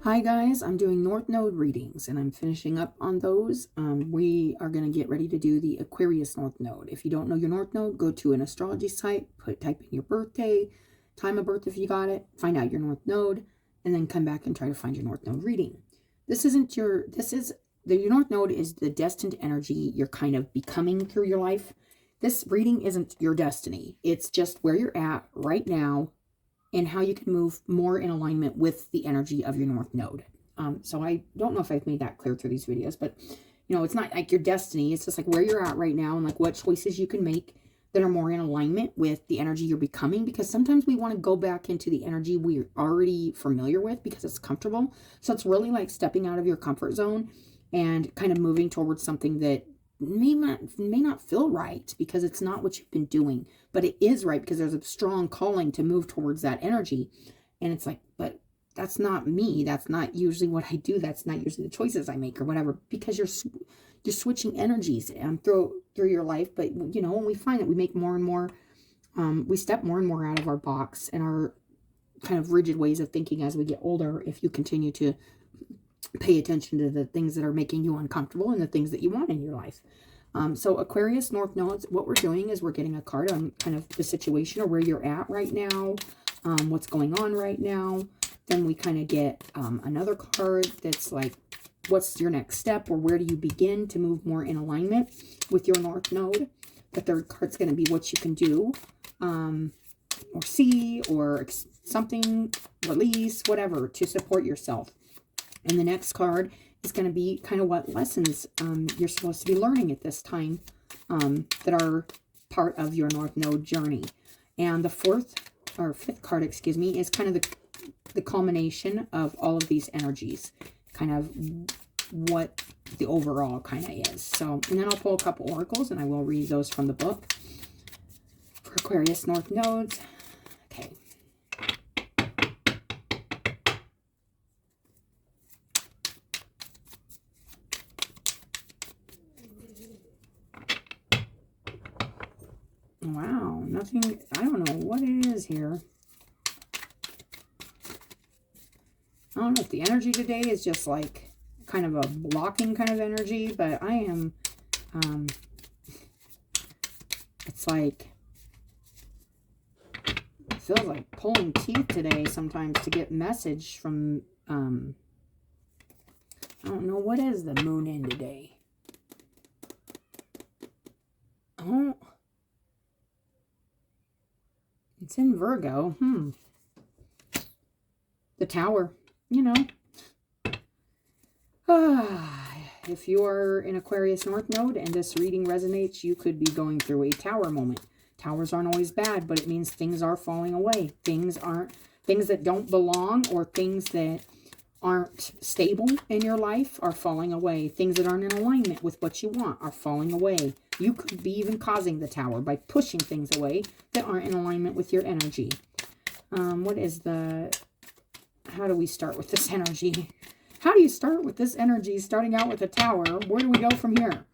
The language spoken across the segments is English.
Hi guys, I'm doing North Node readings and I'm finishing up on those. We are going to get ready to do the Aquarius North Node. If you don't know your North Node, go to an astrology site, type in your birthday, time of birth if you got it, find out your North Node, and then come back and try to find your North Node reading. Your North Node is the destined energy you're kind of becoming through your life. This reading isn't your destiny. It's just where you're at right now and how you can move more in alignment with the energy of your North Node. So I don't know if I've made that clear through these videos, but it's not like your destiny. It's just like where you're at right now and like what choices you can make that are more in alignment with the energy you're becoming, because sometimes we want to go back into the energy we're already familiar with because it's comfortable. So it's really like stepping out of your comfort zone and kind of moving towards something that may not feel right because it's not what you've been doing, but it is right because there's a strong calling to move towards that energy. And it's like, but that's not me. That's not usually what I do. That's not usually the choices I make or whatever, because you're switching energies through your life. But when we find that we make more and more, we step more and more out of our box and our kind of rigid ways of thinking as we get older, if you continue to pay attention to the things that are making you uncomfortable and the things that you want in your life. So Aquarius North Nodes, what we're doing is we're getting a card on kind of the situation or where you're at right now, what's going on right now. Then we kind of get another card that's like, what's your next step, or where do you begin to move more in alignment with your North Node? The third card's going to be what you can do or see or something, release, whatever, to support yourself. And the next card is going to be kind of what lessons you're supposed to be learning at this time that are part of your North Node journey. And the fifth card, excuse me, is kind of the culmination of all of these energies, kind of what the overall kind of is. So, and then I'll pull a couple oracles and I will read those from the book for Aquarius North Nodes. Okay. Wow, nothing, I don't know what it is here. I don't know if the energy today is just like kind of a blocking kind of energy, but I am, it's like, it feels like pulling teeth today sometimes to get message from, I don't know, what is the moon in today? Oh, it's in Virgo. The Tower, if you're in Aquarius North Node and this reading resonates, you could be going through a tower moment. Towers aren't always bad, but it means things are falling away. Things that don't belong or things that aren't stable in your life are falling away. Things that aren't in alignment with what you want are falling away. You could be even causing the tower by pushing things away that aren't in alignment with your energy. How do we start with this energy? How do you start with this energy starting out with a tower? Where do we go from here?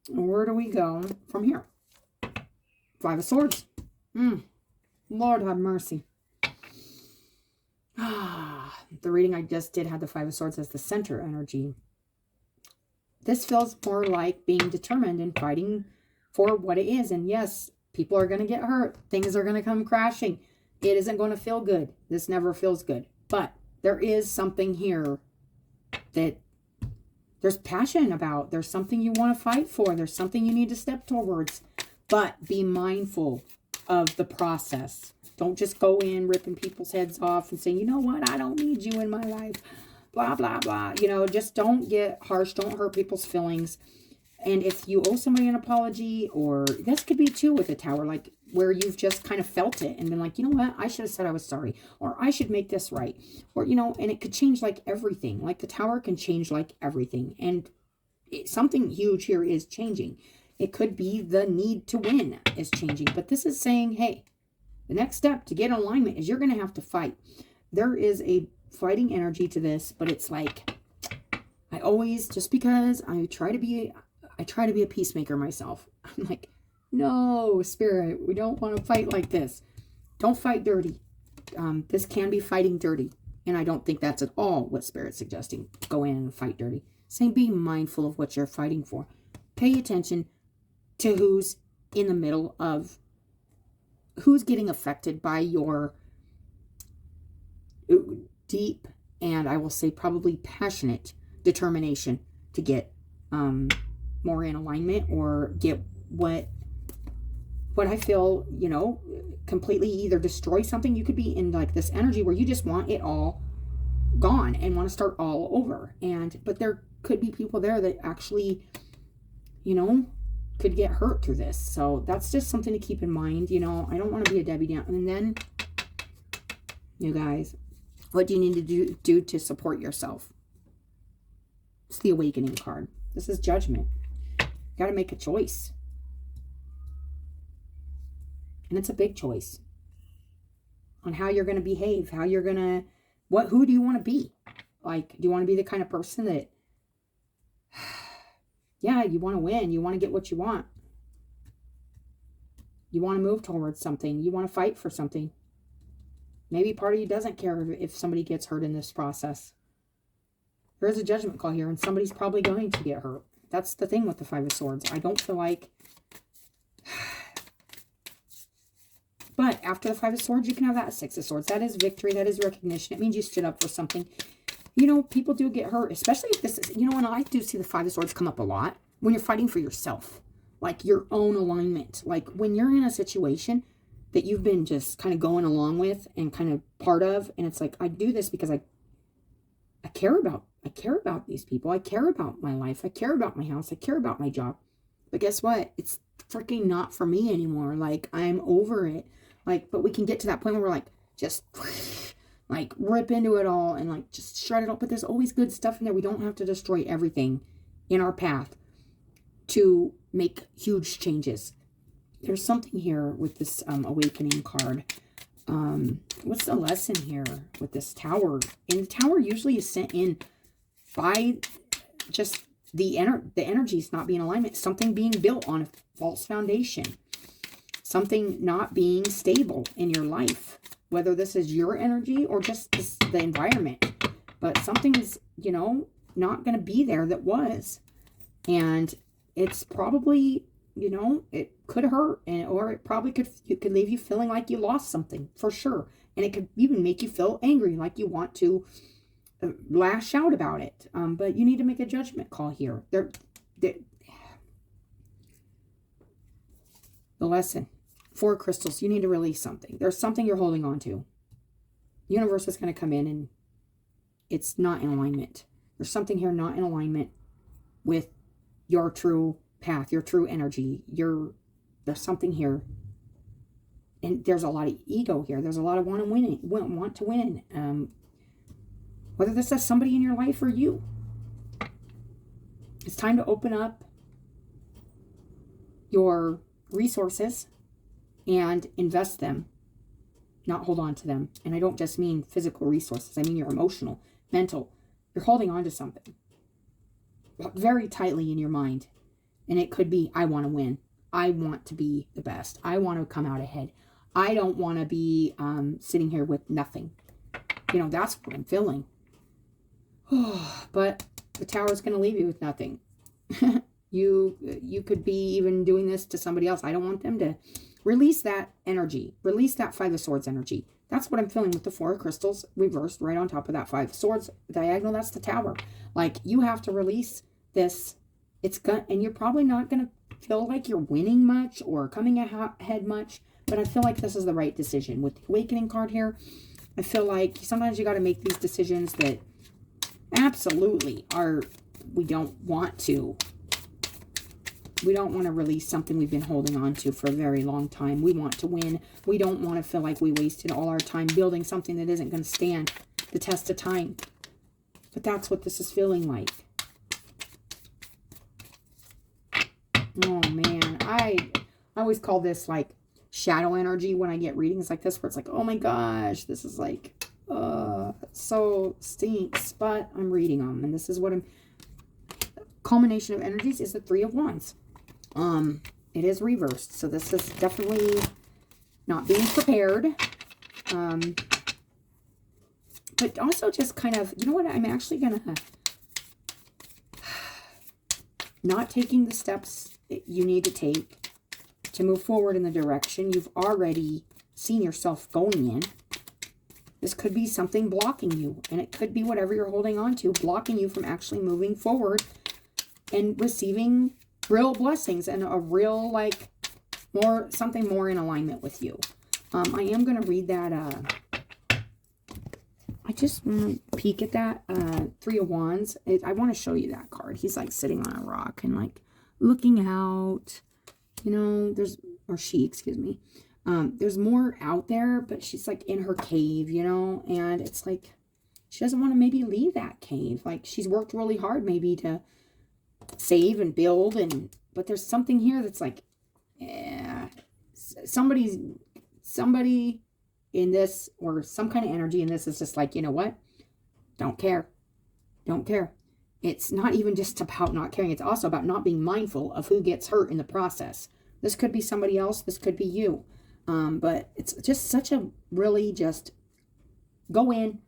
Where do we go from here? Five of Swords. Lord have mercy. The reading I just did had the Five of Swords as the center energy. This feels more like being determined and fighting for what it is. And yes, people are going to get hurt. Things are going to come crashing. It isn't going to feel good. This never feels good. But there is something here that there's passion about. There's something you want to fight for. There's something you need to step towards. But be mindful of the process. Don't just go in ripping people's heads off and saying, you know what, I don't need you in my life. Blah, blah, blah. Just don't get harsh. Don't hurt people's feelings. And if you owe somebody an apology, or this could be too with a tower, like where you've just kind of felt it and been like, you know what, I should have said I was sorry, or I should make this right, or, and it could change like everything. Like the tower can change like everything. And something huge here is changing. It could be the need to win is changing. But this is saying, hey, the next step to get in alignment is you're going to have to fight. There is a fighting energy to this, but it's like, I always, just because I try to be a peacemaker myself. I'm like, no, Spirit, we don't want to fight like this. Don't fight dirty. This can be fighting dirty. And I don't think that's at all what Spirit's suggesting. Go in and fight dirty. Saying be mindful of what you're fighting for. Pay attention to who's in the middle of, who's getting affected by your deep, and I will say probably passionate determination to get more in alignment, or get what I feel, you know, completely either destroy something. You could be in like this energy where you just want it all gone and want to start all over. But there could be people there that actually, you know, could get hurt through this. So that's just something to keep in mind. You know, I don't want to be a Debbie Downer. And then, you guys, what do you need to do to support yourself? It's the Awakening card. This is Judgment. You got to make a choice. And it's a big choice on how you're going to behave, how you're going to, who do you want to be? Like, do you want to be the kind of person that, yeah, you want to win, you want to get what you want. You want to move towards something, you want to fight for something. Maybe part of you doesn't care if somebody gets hurt in this process. There is a judgment call here, and somebody's probably going to get hurt. That's the thing with the Five of Swords. I don't feel like... But after the Five of Swords, you can have that Six of Swords. That is victory. That is recognition. It means you stood up for something. You know, people do get hurt, especially if this is, you know, and I do see the Five of Swords come up a lot when you're fighting for yourself, like your own alignment. Like when you're in a situation that you've been just kind of going along with and kind of part of, and it's like, I do this because I care about these people. I care about my life. I care about my house. I care about my job. But guess what? It's freaking not for me anymore. Like, I'm over it. Like, but we can get to that point where we're like, just like rip into it all and like just shred it all. But there's always good stuff in there. We don't have to destroy everything in our path to make huge changes. There's something here with this Awakening card. What's the lesson here with this Tower? And the Tower usually is sent in by just the energies not being in alignment. Something being built on a false foundation. Something not being stable in your life. Whether this is your energy or just the environment. But something is, you know, not going to be there that was. And it's probably, you know, it could hurt. Or it probably could leave you feeling like you lost something. For sure. And it could even make you feel angry. Like you want to lash out about it. But you need to make a judgment call here. The lesson. 4 crystals. You need to release something. There's something you're holding on to. The universe is going to come in and it's not in alignment. There's something here not in alignment with your true path, your true energy. There's something here. And there's a lot of ego here. There's a lot of want to win. Whether this is somebody in your life or you. It's time to open up your resources and invest them, not hold on to them. And I don't just mean physical resources. I mean your emotional, mental. You're holding on to something very tightly in your mind. And it could be, I want to win. I want to be the best. I want to come out ahead. I don't want to be sitting here with nothing. You know, that's what I'm feeling. But the Tower is going to leave you with nothing. You could be even doing this to somebody else. I don't want them to release that energy. Release that Five of Swords energy. That's what I'm feeling with the 4 crystals reversed right on top of that 5 of Swords diagonal. That's the Tower. Like, you have to release this. And you're probably not going to feel like you're winning much or coming ahead much. But I feel like this is the right decision. With the Awakening card here, I feel like sometimes you got to make these decisions that absolutely we don't want to. We don't want to release something we've been holding on to for a very long time. We want to win. We don't want to feel like we wasted all our time building something that isn't going to stand the test of time. But that's what this is feeling like. Oh, man. I always call this like shadow energy when I get readings like this, where it's like, oh my gosh, this is like, so stinks. But I'm reading them, and this is what culmination of energies is the 3 of Wands. It is reversed, so this is definitely not being prepared. But also just kind of, you know what, I'm actually going to not taking the steps that you need to take to move forward in the direction you've already seen yourself going in. This could be something blocking you, and it could be whatever you're holding on to, blocking you from actually moving forward and receiving real blessings and a real, like, something more in alignment with you. I am going to read that, I just want to peek at that, Three of Wands. I want to show you that card. He's, like, sitting on a rock and, like, looking out, you know, or she, excuse me. There's more out there, but she's, like, in her cave, you know, and it's like, she doesn't want to maybe leave that cave. Like, she's worked really hard maybe to save and build, but there's something here that's like, somebody in this, or some kind of energy in this is just like, you know what? Don't care. It's not even just about not caring. It's also about not being mindful of who gets hurt in the process. This could be somebody else. This could be you. But it's just such a really just go in,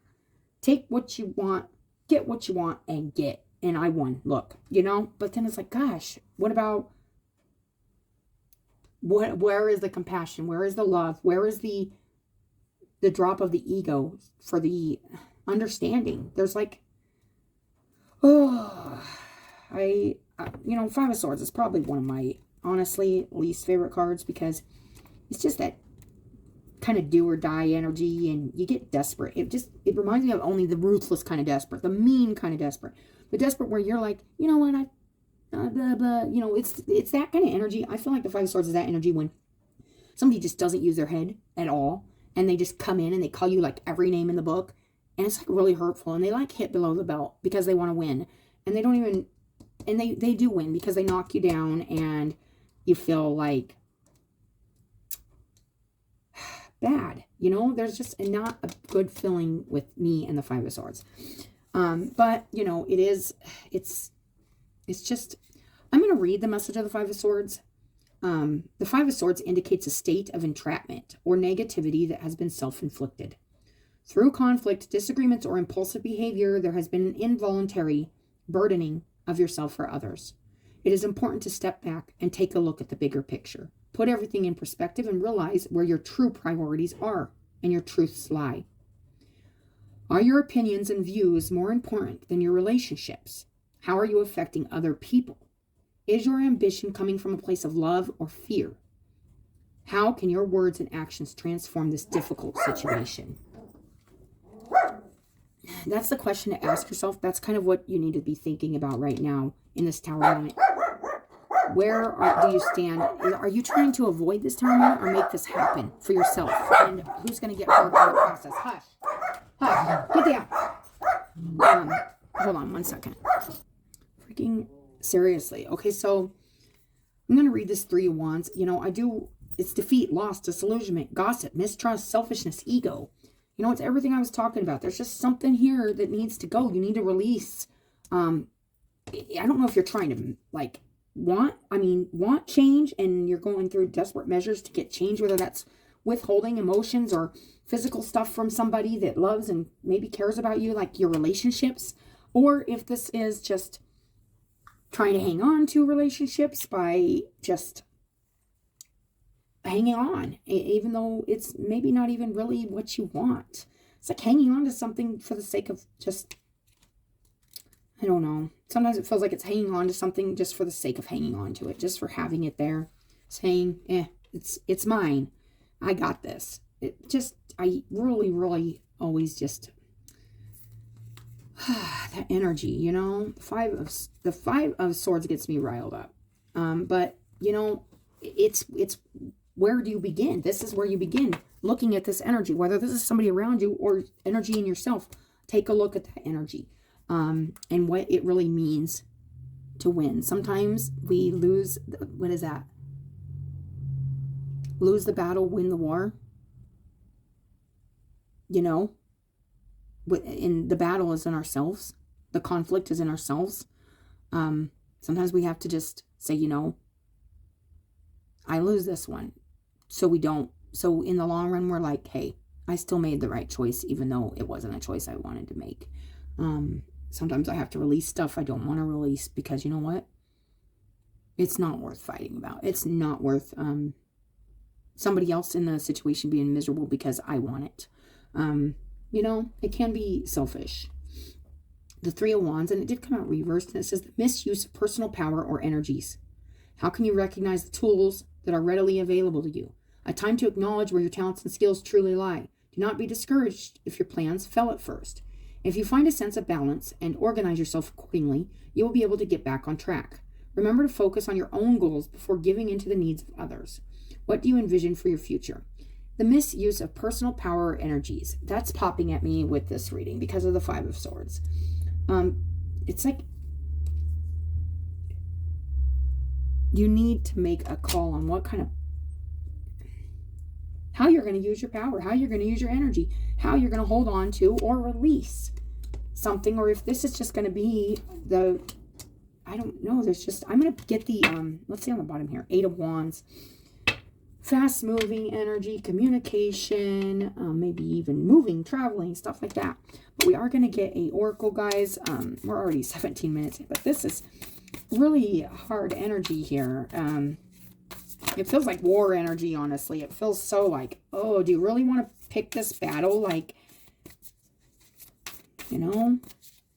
take what you want, get what you want, and get. And I won. Look, you know, but then it's like, gosh, what about, where is the compassion? Where is the love? Where is the drop of the ego for the understanding? There's like, you know, Five of Swords is probably one of my, honestly, least favorite cards, because it's just that kind of do or die energy, and you get desperate. It reminds me of only the ruthless kind of desperate, the mean kind of desperate, the desperate where you're like, you know what, blah, blah, you know, it's that kind of energy. I feel like the Five of Swords is that energy when somebody just doesn't use their head at all, and they just come in and they call you like every name in the book, and it's like really hurtful, and they like hit below the belt because they want to win, and they don't even, and they do win because they knock you down, and you feel like bad, you know. There's just not a good feeling with me and the Five of Swords. But you know, it's just, I'm going to read the message of the Five of Swords. The Five of Swords indicates a state of entrapment or negativity that has been self-inflicted. Through conflict, disagreements, or impulsive behavior, there has been an involuntary burdening of yourself or others. It is important to step back and take a look at the bigger picture. Put everything in perspective and realize where your true priorities are and your truths lie. Are your opinions and views more important than your relationships? How are you affecting other people? Is your ambition coming from a place of love or fear? How can your words and actions transform this difficult situation? That's the question to ask yourself. That's kind of what you need to be thinking about right now in this Tower moment. Where do you stand? Are you trying to avoid this Tower moment or make this happen for yourself? And who's going to get hurt in the process? Hush. Hush. Get down. Hold on 1 second. Freaking seriously. Okay, so I'm going to read this Three of Wands. You know, it's defeat, loss, disillusionment, gossip, mistrust, selfishness, ego. You know, it's everything I was talking about. There's just something here that needs to go. You need to release. I don't know if you're trying to, like, want change, and you're going through desperate measures to get change, whether that's withholding emotions or physical stuff from somebody that loves and maybe cares about you, like your relationships, or if this is just trying to hang on to relationships by just hanging on, even though it's maybe not even really what you want. It's like hanging on to something for the sake of just, I don't know. Sometimes it feels like it's hanging on to something just for the sake of hanging on to it, just for having it there, saying, it's mine. I got this. I really, really always just, that energy, you know, the Five of Swords gets me riled up. But you know, it's where do you begin? This is where you begin looking at this energy, whether this is somebody around you or energy in yourself. Take a look at that energy. And what it really means to win. Sometimes we lose, what is that? Lose the battle, win the war. You know, in the battle is in ourselves. The conflict is in ourselves. Sometimes we have to just say, you know, I lose this one. So in the long run, we're like, hey, I still made the right choice, even though it wasn't a choice I wanted to make. Sometimes I have to release stuff I don't want to release because, you know what? It's not worth fighting about. It's not worth somebody else in the situation being miserable because I want it. You know, it can be selfish. The Three of Wands, and it did come out reversed, and it says the misuse of personal power or energies. How can you recognize the tools that are readily available to you? A time to acknowledge where your talents and skills truly lie. Do not be discouraged if your plans fail at first. If you find a sense of balance and organize yourself accordingly, you will be able to get back on track. Remember to focus on your own goals before giving in to the needs of others. What do you envision for your future? The misuse of personal power or energies. That's popping at me with this reading because of the Five of Swords. It's like you need to make a call on what kind of, how you're going to use your power, how you're going to use your energy, how you're going to hold on to or release something, or if this is just going to be the, I don't know, there's just, I'm going to get the, let's see on the bottom here, Eight of Wands, fast moving energy, communication, maybe even moving, traveling, stuff like that. But we are going to get a oracle, guys. We're already 17 minutes in, but this is really hard energy here. It feels like war energy, honestly. It feels so like, oh, do you really want to pick this battle? Like, you know,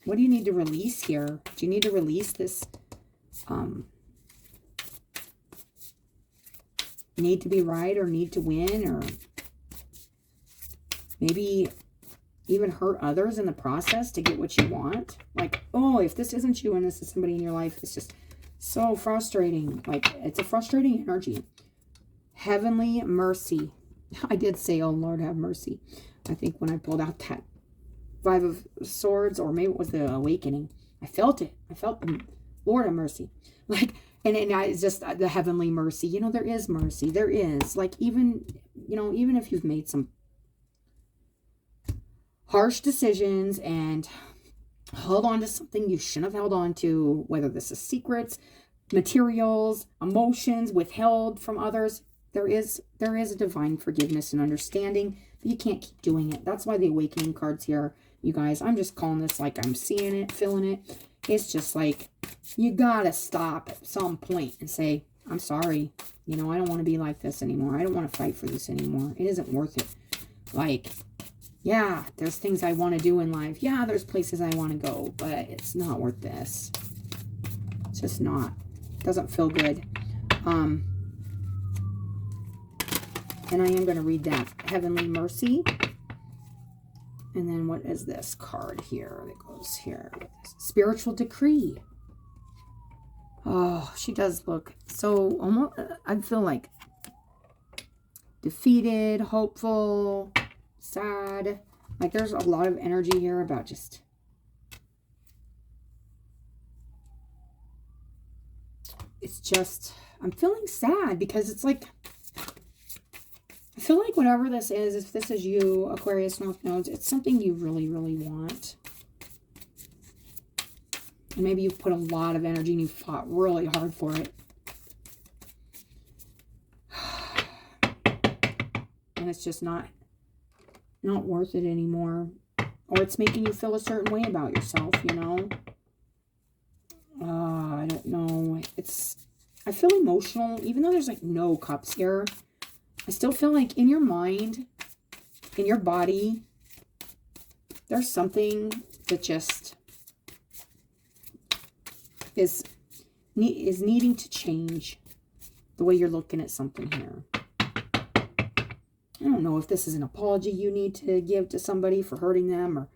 what do you need to release here? Do you need to release this, need to be right or need to win, or maybe even hurt others in the process to get what you want? Like, oh, if this isn't you and this is somebody in your life, it's just so frustrating. Like, it's a frustrating energy. Heavenly mercy. I did say, oh, Lord, have mercy. I think when I pulled out that Five of Swords, or maybe it was the Awakening, I felt it. I felt the Lord have mercy. Like, and it's just the heavenly mercy. You know, there is mercy. There is. Like, even, you know, even if you've made some harsh decisions and held on to something you shouldn't have held on to, whether this is secrets, materials, emotions withheld from others, there is a divine forgiveness and understanding, but you can't keep doing it. That's why the Awakening card's here, you guys. I'm just calling this like I'm seeing it, feeling it. It's just like, you gotta stop at some point and say, I'm sorry. You know, I don't want to be like this anymore. I don't want to fight for this anymore. It isn't worth it. Like, yeah, there's things I want to do in life. Yeah, there's places I want to go, but it's not worth this. It's just not. It doesn't feel good. And I am going to read that Heavenly Mercy. And then what is this card here that goes here? Spiritual Decree. Oh, she does look so almost, I feel like defeated, hopeful, sad. Like, there's a lot of energy here about just, it's just, I'm feeling sad because it's like, I feel like whatever this is, if this is you, Aquarius North Nodes, it's something you really, really want. And maybe you've put a lot of energy and you've fought really hard for it. And it's just not worth it anymore. Or it's making you feel a certain way about yourself, you know? I don't know. I feel emotional, even though there's like no cups here. I still feel like in your mind, in your body, there's something that just is needing to change the way you're looking at something here. I don't know if this is an apology you need to give to somebody for hurting them or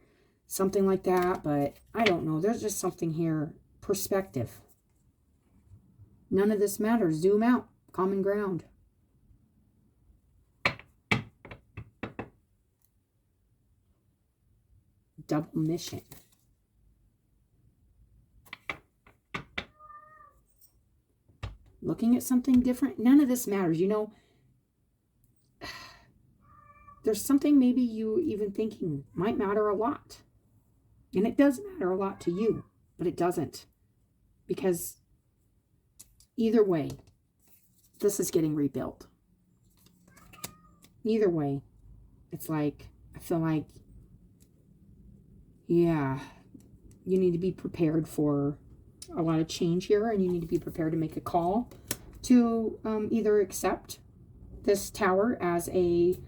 something like that, but I don't know. There's just something here. Perspective. None of this matters. Zoom out. Common ground. Double mission. Looking at something different. None of this matters. You know, there's something maybe you even thinking might matter a lot. And it does matter a lot to you, but it doesn't. Because either way, this is getting rebuilt. Either way, It's like, I feel like, yeah, you need to be prepared for a lot of change here, and you need to be prepared to make a call to either accept this Tower as a,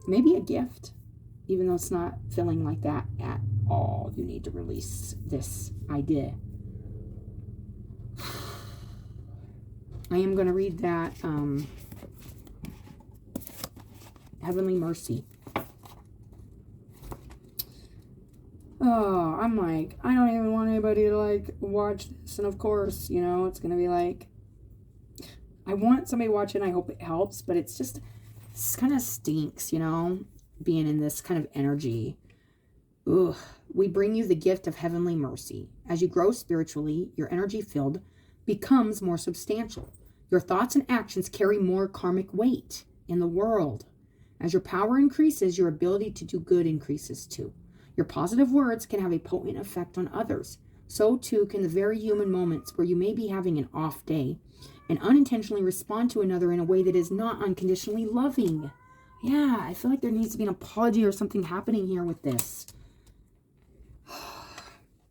maybe a gift, even though it's not feeling like that at all. You need to release this idea. I am going to read that Heavenly Mercy. Oh, I'm like, I don't even want anybody to like watch this. And of course, you know, it's going to be like, I want somebody to watch it and I hope it helps, but it's just, it kind of stinks, you know, being in this kind of energy. Ugh. We bring you the gift of heavenly mercy. As you grow spiritually, your energy field becomes more substantial. Your thoughts and actions carry more karmic weight in the world. As your power increases, your ability to do good increases too. Your positive words can have a potent effect on others. So too can the very human moments where you may be having an off day and unintentionally respond to another in a way that is not unconditionally loving. Yeah, I feel like there needs to be an apology or something happening here with this.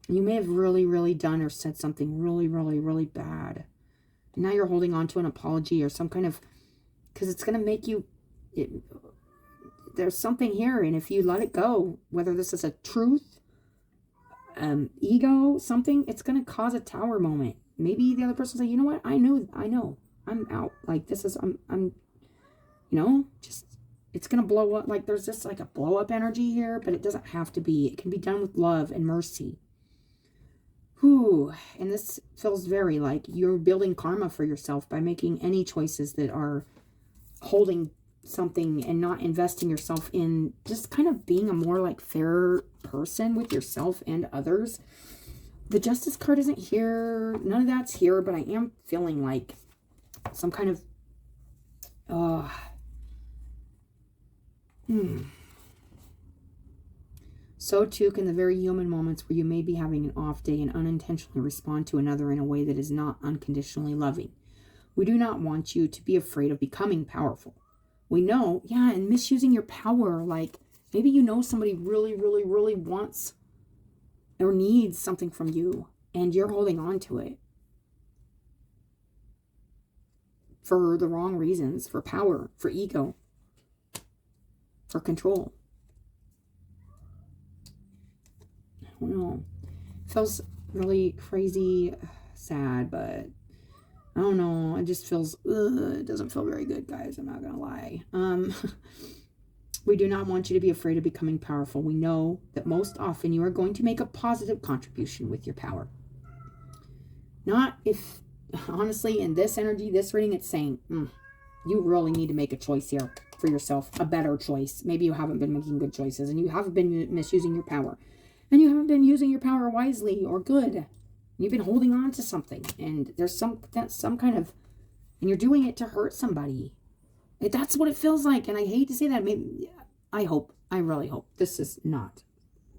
You may have really, really done or said something really, really, really bad. And now you're holding on to an apology or some kind of, because it's going to make you, there's something here. And if you let it go, whether this is a truth, ego, something, it's going to cause a Tower moment. Maybe the other person say, you know what? I know, I'm out. Like this is, I'm, you know, just, it's going to blow up. Like there's just like a blow up energy here, but it doesn't have to be. It can be done with love and mercy. Whew. And this feels very like you're building karma for yourself by making any choices that are holding something and not investing yourself in just kind of being a more like fair person with yourself and others. The Justice card isn't here. None of that's here, but I am feeling like some kind of, So too can the very human moments where you may be having an off day and unintentionally respond to another in a way that is not unconditionally loving. We do not want you to be afraid of becoming powerful. We know, yeah, and misusing your power, like maybe you know somebody really, really, really wants or needs something from you and you're holding on to it for the wrong reasons, for power, for ego, for control. I don't know. It feels really crazy, sad, but I don't know. It just feels, it doesn't feel very good, guys. I'm not going to lie. We do not want you to be afraid of becoming powerful. We know that most often you are going to make a positive contribution with your power. Not if, honestly, in this energy, this reading, it's saying, you really need to make a choice here for yourself, a better choice. Maybe you haven't been making good choices and you haven't been misusing your power. And you haven't been using your power wisely or good. You've been holding on to something. And there's some kind of, and you're doing it to hurt somebody. That's what it feels like. And I hate to say that. Maybe, I really hope this is not.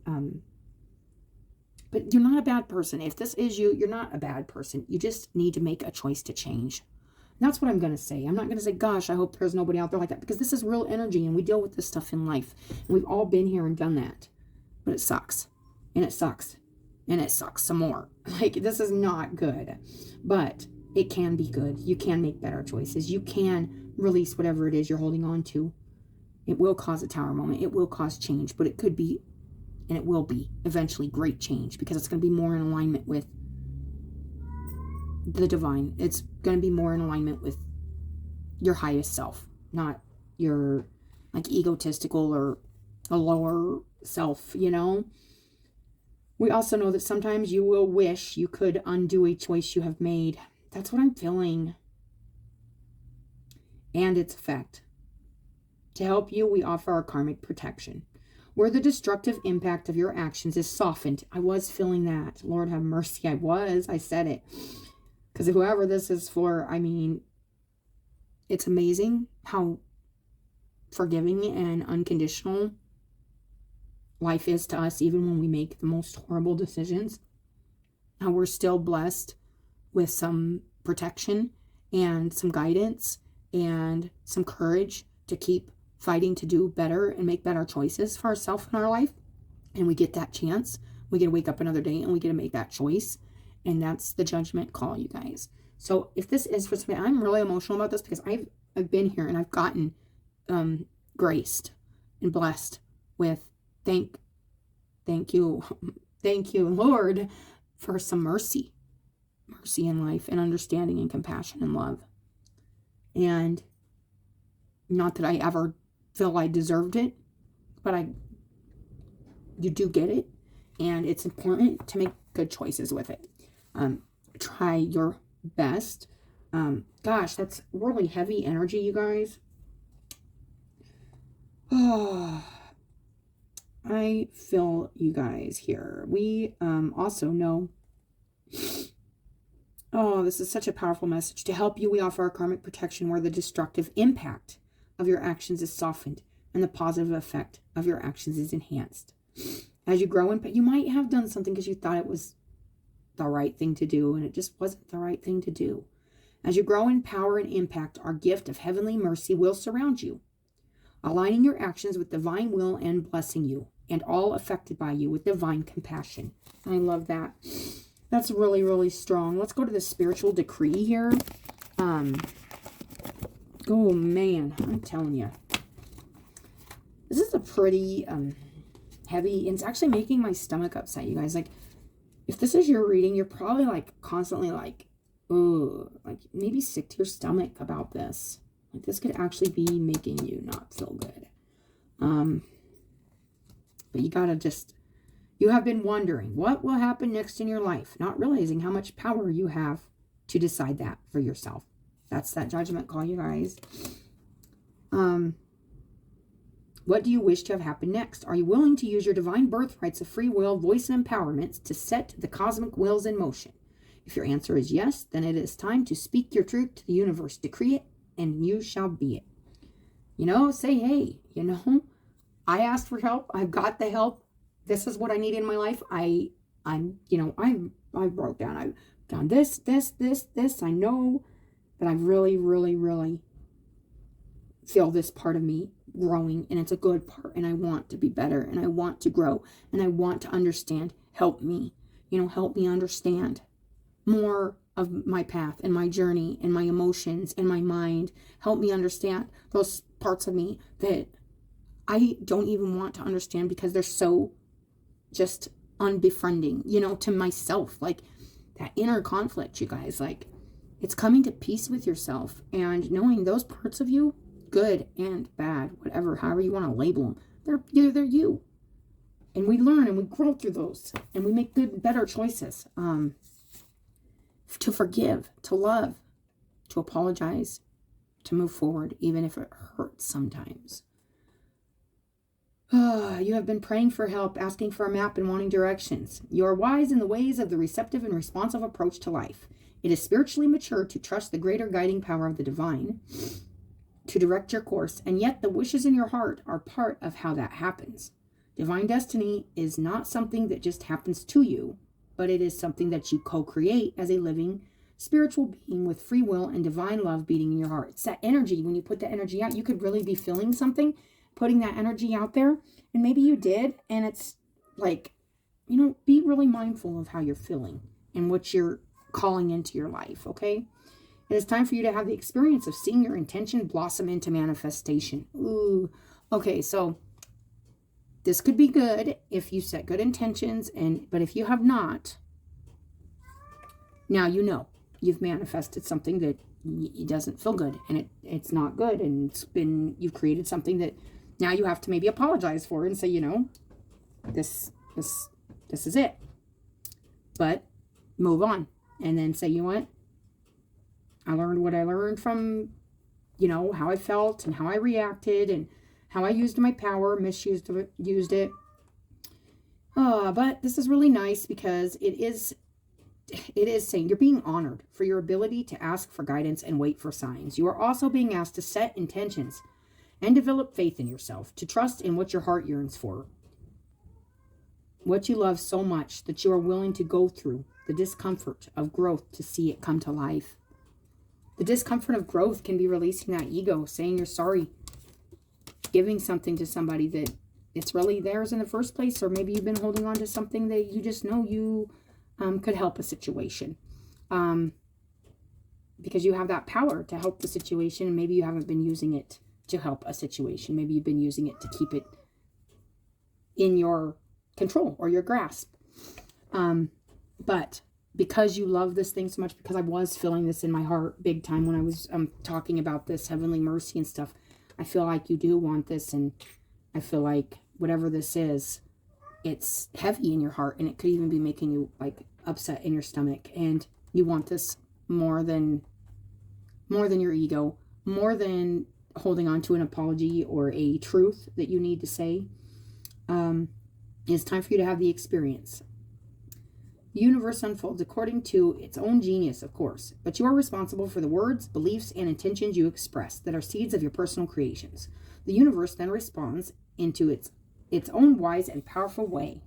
But you're not a bad person. If this is you, you're not a bad person. You just need to make a choice to change. And that's what I'm going to say. I'm not going to say, gosh, I hope there's nobody out there like that. Because this is real energy and we deal with this stuff in life. And we've all been here and done that. But it sucks. And it sucks. And it sucks some more. Like, this is not good. But it can be good. You can make better choices. You can release whatever it is you're holding on to. It will cause a Tower moment. It will cause change. But it could be, and it will be, eventually great change. Because it's going to be more in alignment with the divine. It's going to be more in alignment with your highest self. Not your, like, egotistical or a lower self, you know? We also know that sometimes you will wish you could undo a choice you have made. That's what I'm feeling. And its effect. To help you, we offer our karmic protection. Where the destructive impact of your actions is softened. I was feeling that. Lord have mercy, I said it. Because whoever this is for, I mean, it's amazing how forgiving and unconditional life is to us, even when we make the most horrible decisions. How we're still blessed with some protection and some guidance and some courage to keep fighting to do better and make better choices for ourselves in our life. And we get that chance. We get to wake up another day and we get to make that choice. And that's the judgment call, you guys. So if this is for somebody, I'm really emotional about this because I've been here and I've gotten graced and blessed with thank you, Lord, for some mercy in life and understanding and compassion and love. And not that I ever feel I deserved it, but you do get it, and it's important to make good choices with it. Try your best. Gosh, that's really heavy energy, you guys. Oh, I feel you guys here. We also know, oh, this is such a powerful message. To help you, we offer our karmic protection where the destructive impact of your actions is softened and the positive effect of your actions is enhanced. As you grow in, you might have done something because you thought it was the right thing to do, and it just wasn't the right thing to do. As you grow in power and impact, our gift of heavenly mercy will surround you, aligning your actions with divine will and blessing you, and all affected by you with divine compassion. I love that. That's really, really strong. Let's go to the spiritual decree here. Oh, man, I'm telling you. This is a pretty heavy, and it's actually making my stomach upset, you guys. Like, if this is your reading, you're probably, like, constantly, like, oh, like, maybe sick to your stomach about this. Like, this could actually be making you not feel good. But you gotta just, you have been wondering what will happen next in your life, not realizing how much power you have to decide that for yourself. That's that judgment call, you guys. What do you wish to have happen next? Are you willing to use your divine birthrights of free will, voice, and empowerment to set the cosmic wheels in motion? If your answer is yes, then it is time to speak your truth to the universe. Decree it, and you shall be it. You know, say, hey, you know, I asked for help. I've got the help. This is what I need in my life. I wrote down, I've done this. I know that I really, really, really feel this part of me growing, and it's a good part, and I want to be better, and I want to grow, and I want to understand. Help me, help me understand more of my path and my journey and my emotions and my mind. Help me understand those parts of me that I don't even want to understand because they're so just unbefriending, to myself. Like that inner conflict, you guys, like it's coming to peace with yourself and knowing those parts of you, good and bad, whatever, however you want to label them, they're you. And we learn and we grow through those and we make good, better choices. To forgive, to love, to apologize, to move forward, even if it hurts sometimes. You have been praying for help, asking for a map and wanting directions. You are wise in the ways of the receptive and responsive approach to life. It is spiritually mature to trust the greater guiding power of the divine to direct your course, and yet the wishes in your heart are part of how that happens. Divine destiny is not something that just happens to you, but it is something that you co-create as a living spiritual being with free will and divine love beating in your heart. It's that energy. When you put that energy out, you could really be feeling something, putting that energy out there, and maybe you did, and it's like, be really mindful of how you're feeling and what you're calling into your life, okay? It is time for you to have the experience of seeing your intention blossom into manifestation. Ooh, okay, so this could be good if you set good intentions, but if you have not, now you've manifested something that it doesn't feel good, and it's not good, and you've created something that now you have to maybe apologize for and say, this is it. But move on, and then say, you know what? I learned what I learned from, how I felt and how I reacted and how I used my power, used it. But this is really nice because it is saying you're being honored for your ability to ask for guidance and wait for signs. You are also being asked to set intentions and develop faith in yourself, to trust in what your heart yearns for, what you love so much that you are willing to go through the discomfort of growth to see it come to life. The discomfort of growth can be releasing that ego, saying you're sorry giving something to somebody that it's really theirs in the first place, or maybe you've been holding on to something that you just know you could help a situation. Because you have that power to help the situation, and maybe you haven't been using it to help a situation. Maybe you've been using it to keep it in your control or your grasp. But because you love this thing so much, because I was feeling this in my heart big time when I was talking about this heavenly mercy and stuff, I feel like you do want this, and I feel like whatever this is, it's heavy in your heart, and it could even be making you like upset in your stomach, and you want this more than your ego, more than holding on to an apology or a truth that you need to say. It's time for you to have the experience. The universe unfolds according to its own genius, of course, but you are responsible for the words, beliefs, and intentions you express that are seeds of your personal creations. The universe then responds into its own wise and powerful way.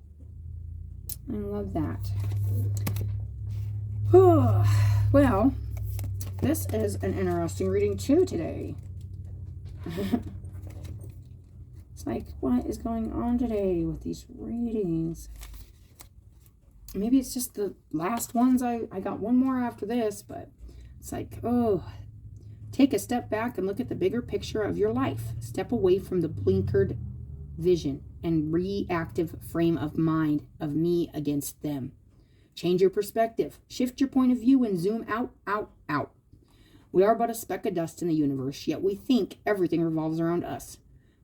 I love that. Oh, well, this is an interesting reading too today. It's like, what is going on today with these readings? Maybe it's just the last ones. I got one more after this, but it's like, oh, take a step back and look at the bigger picture of your life. Step away from the blinkered vision and reactive frame of mind of me against them. Change your perspective, shift your point of view, and zoom out, out, out. We are but a speck of dust in the universe, yet we think everything revolves around us.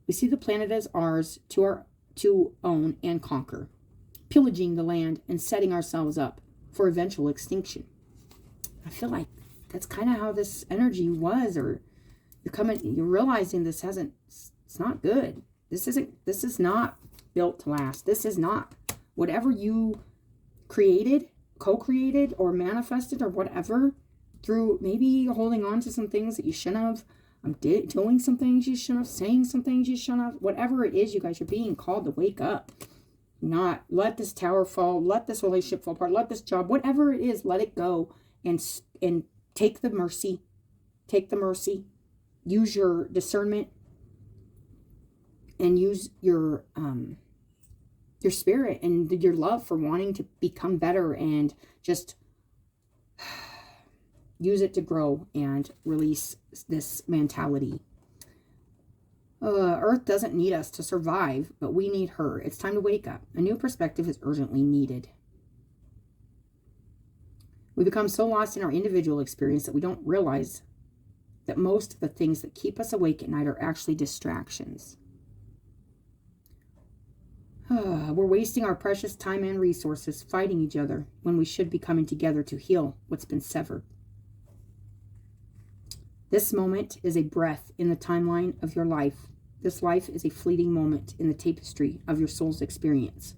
We see the planet as ours to own and conquer, pillaging the land and setting ourselves up for eventual extinction. I feel like that's kind of how this energy was, or you're realizing it's not good. This is not built to last. This is not. Whatever you created, co-created, or manifested, or whatever, through maybe holding on to some things that you shouldn't have, doing some things you shouldn't have, saying some things you shouldn't have, whatever it is, you guys are being called to wake up. Not let this tower fall, let this relationship fall apart, let this job, whatever it is, let it go, and take the mercy. Take the mercy. Use your discernment, and use your spirit and your love for wanting to become better, and just use it to grow and release this mentality. Earth doesn't need us to survive, but we need her. It's time to wake up. A new perspective is urgently needed. We become so lost in our individual experience that we don't realize that most of the things that keep us awake at night are actually distractions. We're wasting our precious time and resources fighting each other when we should be coming together to heal what's been severed. This moment is a breath in the timeline of your life. This life is a fleeting moment in the tapestry of your soul's experience.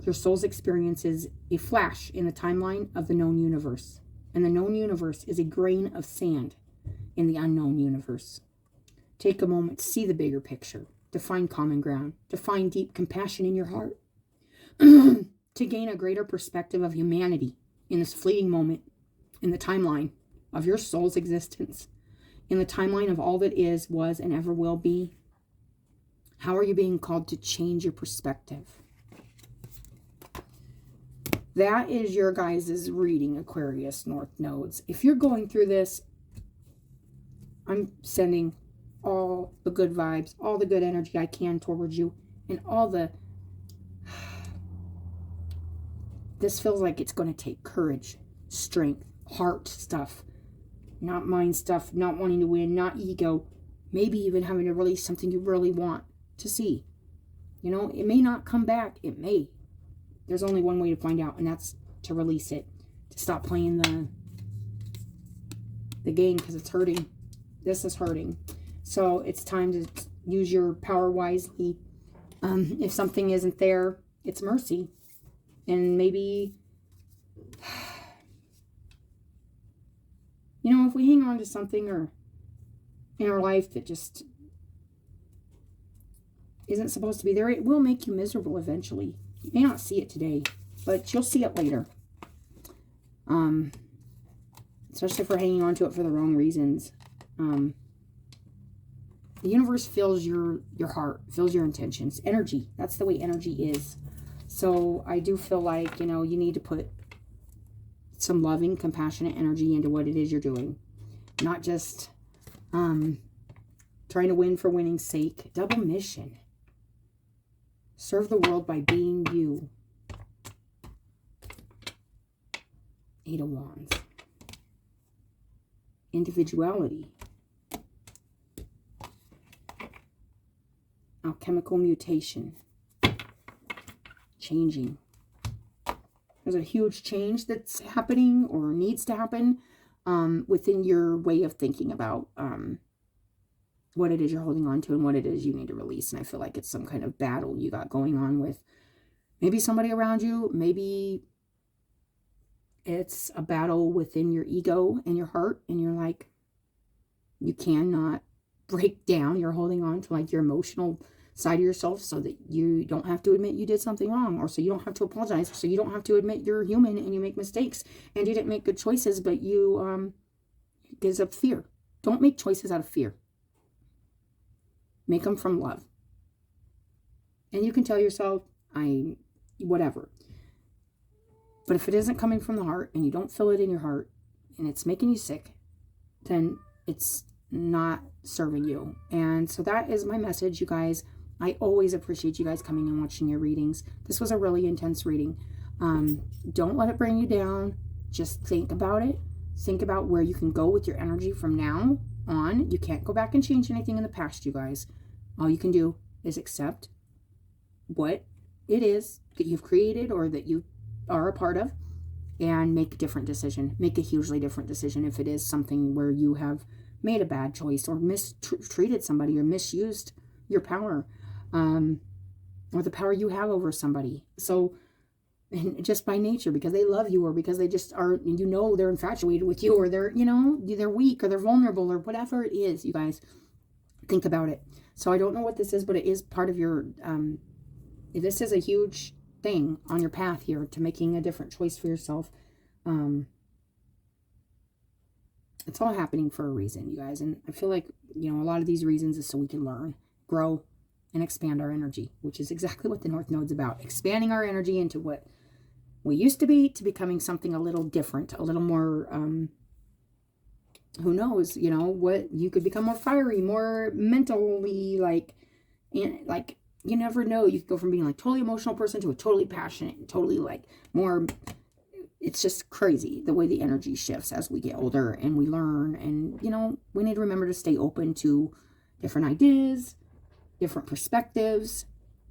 Your soul's experience is a flash in the timeline of the known universe. And the known universe is a grain of sand in the unknown universe. Take a moment to see the bigger picture, to find common ground, to find deep compassion in your heart, to gain a greater perspective of humanity in this fleeting moment, in the timeline of your soul's existence, in the timeline of all that is, was, and ever will be. How are you being called to change your perspective? That is your guys' reading, Aquarius North Nodes. If you're going through this, I'm sending all the good vibes, all the good energy I can towards you, and all the... This feels like it's going to take courage, strength, heart stuff, not mind stuff, not wanting to win, not ego, maybe even having to release something you really want to see. You know, it may not come back. It may. There's only one way to find out, and that's to release it, to stop playing the game, because it's hurting. This is hurting. So it's time to use your power wisely. If something isn't there, it's mercy. And maybe, you know, if we hang on to something or in our life that just isn't supposed to be there, it will make you miserable eventually. You may not see it today, but you'll see it later. Especially if we're hanging on to it for the wrong reasons. The universe fills your heart, fills your intentions. Energy. That's the way energy is. So I do feel like, you know, you need to put some loving, compassionate energy into what it is you're doing. Not just trying to win for winning's sake. Double mission. Serve the world by being you. 8 of Wands. Individuality. Alchemical mutation. Changing. There's a huge change that's happening or needs to happen within your way of thinking about what it is you're holding on to and what it is you need to release. And I feel like it's some kind of battle you got going on with maybe somebody around you. Maybe it's a battle within your ego and your heart. And you're like, you cannot break down. You're holding on to like your emotional side of yourself so that you don't have to admit you did something wrong, or so you don't have to apologize, so you don't have to admit you're human and you make mistakes and you didn't make good choices, but you it gives up fear. Don't make choices out of fear. Make them from love. And you can tell yourself, whatever. But if it isn't coming from the heart and you don't feel it in your heart and it's making you sick, then it's not serving you. And so that is my message, you guys. I always appreciate you guys coming and watching your readings. This was a really intense reading. Don't let it bring you down. Just think about it. Think about where you can go with your energy from now on. You can't go back and change anything in the past, you guys. All you can do is accept what it is that you've created or that you are a part of and make a different decision. Make a hugely different decision if it is something where you have made a bad choice or mistreated somebody or misused your power or the power you have over somebody. So, and just by nature, because they love you or because they just are, you know, they're infatuated with you or they're, you know, they're weak or they're vulnerable or whatever it is, you guys, think about it. So I don't know what this is, but it is part of your, this is a huge thing on your path here to making a different choice for yourself. It's all happening for a reason, you guys. And I feel like, you know, a lot of these reasons is so we can learn, grow, and expand our energy, which is exactly what the North Node's about. Expanding our energy into what we used to be to becoming something a little different, a little more, who knows, you know, what you could become more fiery, more mentally, like, you never know. You could go from being like totally emotional person to a totally passionate and totally like more. It's just crazy the way the energy shifts as we get older and we learn. And, you know, we need to remember to stay open to different ideas, different perspectives,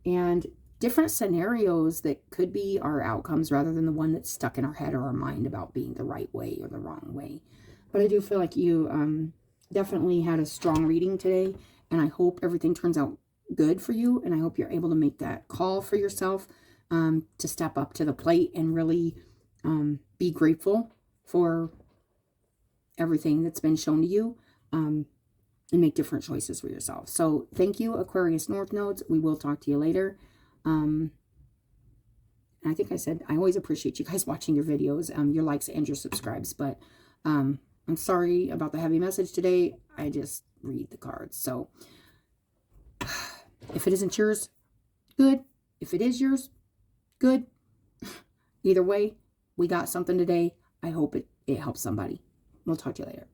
and different scenarios that could be our outcomes rather than the one that's stuck in our head or our mind about being the right way or the wrong way. But I do feel like you definitely had a strong reading today, and I hope everything turns out good for you, and I hope you're able to make that call for yourself to step up to the plate and really be grateful for everything that's been shown to you and make different choices for yourself. So thank you, Aquarius North Nodes. We will talk to you later. And I think I said I always appreciate you guys watching your videos, your likes and your subscribes, but I'm sorry about the heavy message today. I just read the cards. So if it isn't yours, good. If it is yours, good. Either way, we got something today. I hope it helps somebody. We'll talk to you later.